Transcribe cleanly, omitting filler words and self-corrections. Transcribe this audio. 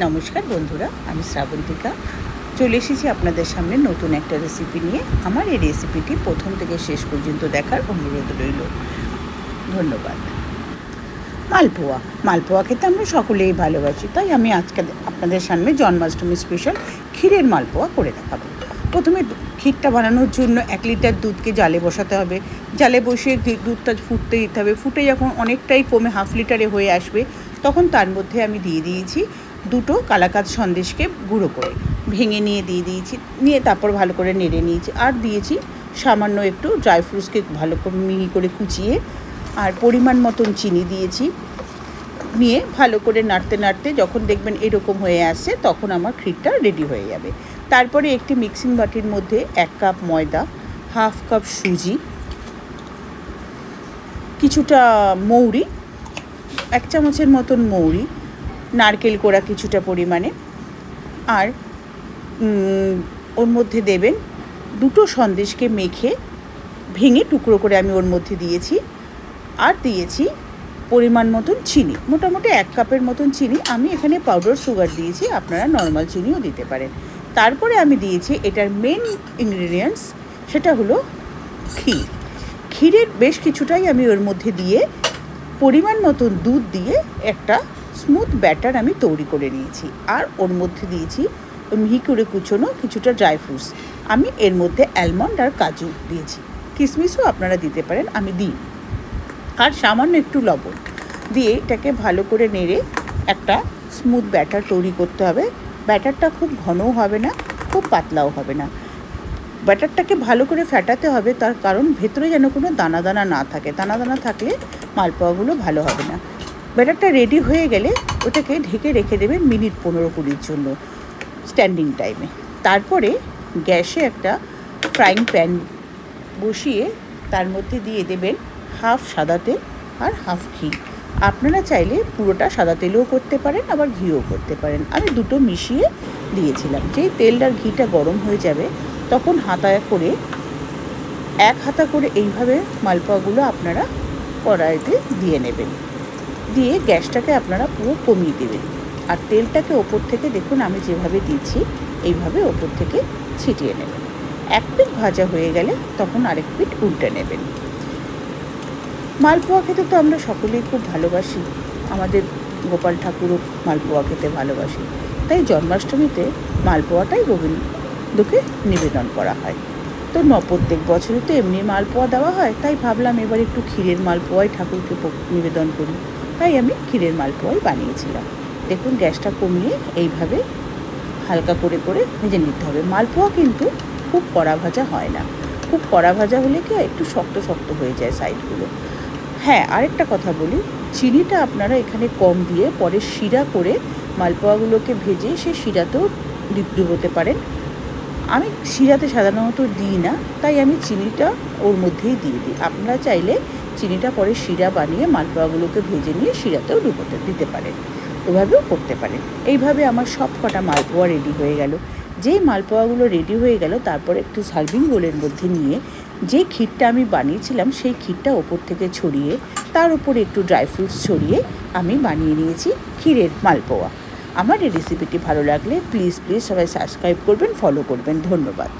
নমস্কার বন্ধুরা, আমি শ্রাবন্তিকা চলে এসেছি আপনাদের সামনে নতুন একটা রেসিপি নিয়ে। আমার এই রেসিপিটি প্রথম থেকে শেষ পর্যন্ত দেখার অনুরোধ রইল। ধন্যবাদ। মালপোয়া খেতে আমরা সকলেই ভালোবাসি, তাই আমি আজকে আপনাদের সামনে জন্মাষ্টমী স্পেশাল ক্ষীরের মালপোয়া করে দেখাবো। প্রথমে ক্ষীরটা বানানোর জন্য 1 লিটার দুধকে জালে বসাতে হবে। জালে বসিয়ে দুধটা ফুটতে দিতে হবে। ফুটে যখন অনেকটাই কমে 1/2 লিটারে হয়ে আসবে, তখন তার মধ্যে আমি দিয়ে দিয়েছি 2টো কালাকাঁদ সন্দেশকে গুঁড়ো করে ভেঙে নিয়ে তারপর ভালো করে নেড়ে নিয়েছি। আর দিয়েছি সামান্য একটু ড্রাই ফ্রুটসকে ভালো করে মিহি করে কুচিয়ে, আর পরিমাণ মতন চিনি দিয়েছি। নিয়ে ভালো করে নাড়তে যখন দেখবেন এরকম হয়ে আসছে, তখন আমার ক্ষীরটা রেডি হয়ে যাবে। তারপরে একটি মিক্সিং বাটির মধ্যে 1 কাপ ময়দা, 1/2 কাপ সুজি, কিছুটা মৌরি, 1 চামচের মতন মৌরি, নারকেল কোড়া কিছুটা পরিমাণে, আর ওর মধ্যে দেবেন 2টো সন্দেশকে ভেঙে টুকরো করে আমি ওর মধ্যে দিয়েছি। আর দিয়েছি পরিমাণ মতন চিনি, মোটামুটি 1 কাপের মতন চিনি। আমি এখানে পাউডার সুগার দিয়েছি, আপনারা নর্মাল চিনিও দিতে পারেন। তারপরে আমি দিয়েছি এটার মেন ইনগ্রিডিয়েন্টস, সেটা হলো ক্ষীরের বেশ কিছুটাই আমি ওর মধ্যে দিয়ে পরিমাণ মতন দুধ দিয়ে একটা স্মুথ ব্যাটার আমি তৈরি করে নিয়েছি। আর ওর মধ্যে দিয়েছি মিহি করে কুচোনো কিছুটা ড্রাই ফ্রুটস। আমি এর মধ্যে অ্যালমন্ড আর কাজু দিয়েছি, কিশমিশও আপনারা দিতে পারেন, আমি দিই। আর সামান্য একটু লবণ দিয়ে এটাকে ভালো করে নেড়ে একটা স্মুথ ব্যাটার তৈরি করতে হবে। ব্যাটারটা খুব ঘনও হবে না, খুব পাতলাও হবে না। ব্যাটারটাকে ভালো করে ফেটাতে হবে, তার কারণ ভেতরে যেন কোনো দানা দানা না থাকে। দানা থাকলে মালপোয়াগুলো ভালো হবে না। ব্যাটারটা রেডি হয়ে গেলে ওটাকে ঢেকে রেখে দেবেন মিনিট 15-20 জন্য স্ট্যান্ডিং টাইমে। তারপরে গ্যাসে একটা ফ্রাইং প্যান বসিয়ে তার মধ্যে দিয়ে দেবেন 1/2 সাদা তেল আর 1/2 ঘি। আপনারা চাইলে পুরোটা সাদা তেলও করতে পারেন, আবার ঘিও করতে পারেন। আমি দুটো মিশিয়ে দিয়েছিলাম। যেই তেল আর ঘিটা গরম হয়ে যাবে, তখন এক হাতা করে এইভাবে মালপোয়াগুলো আপনারা কড়াইতে দিয়ে নেবেন। দিয়ে গ্যাসটাকে আপনারা পুরো কমিয়ে দেবেন। আর তেলটাকে ওপর থেকে, দেখুন আমি যেভাবে দিচ্ছি এইভাবে ওপর থেকে ছিটিয়ে নেবেন। 1 পিঠ ভাজা হয়ে গেলে তখন আরেক পিঠ উল্টে নেবেন। মালপোয়া খেতে তো আমরা সকলেই খুব ভালোবাসি। আমাদের গোপাল ঠাকুরও মালপোয়া খেতে ভালোবাসি, তাই জন্মাষ্টমীতে মালপোয়াটাই গোবিন্দকে নিবেদন করা হয়। তো প্রত্যেক বছরই তো এমনি মালপোয়া দেওয়া হয়, তাই ভাবলাম এবার একটু ক্ষীরের মালপোয়াই ঠাকুরকে নিবেদন করি। তাই আমি ক্ষীরের মালপোয়াই বানিয়েছিলাম। দেখুন গ্যাসটা কমিয়ে এইভাবে হালকা করে ভেজে নিতে হবে। মালপোয়া কিন্তু খুব কড়া ভাজা হয় না। খুব কড়া ভাজা হলে কি একটু শক্ত হয়ে যায় সাইডগুলো। হ্যাঁ, আরেকটা কথা বলি, চিনিটা আপনারা এখানে কম দিয়ে পরে শিরা করে মালপোয়াগুলোকে ভেজে সে শিরাতেও ডুবোতে পারেন। আমি শিরাতে সাধারণত দিই না, তাই আমি চিনিটা ওর মধ্যেই দিয়ে দিই। আপনারা চাইলে চিনিটা পরে শিরা বানিয়ে মালপোয়াগুলোকে ভেজে নিয়ে শিরাতেও ডুবোতে দিতে পারেন, ওভাবেও করতে পারেন। এইভাবে আমার সব কটা মালপোয়া রেডি হয়ে গেল। যেই মালপোয়াগুলো রেডি হয়ে গেল, তারপর একটু সার্ভিং বোলের মধ্যে নিয়ে যে ক্ষীরটা আমি বানিয়েছিলাম সেই ক্ষীরটা ওপর থেকে ছড়িয়ে, তার উপরে একটু ড্রাই ফ্রুটস ছড়িয়ে আমি বানিয়ে নিয়েছি ক্ষীরের মালপোয়া। আমার এই রেসিপিটি ভালো লাগলে প্লিজ সবাই সাবস্ক্রাইব করবেন, ফলো করবেন। ধন্যবাদ।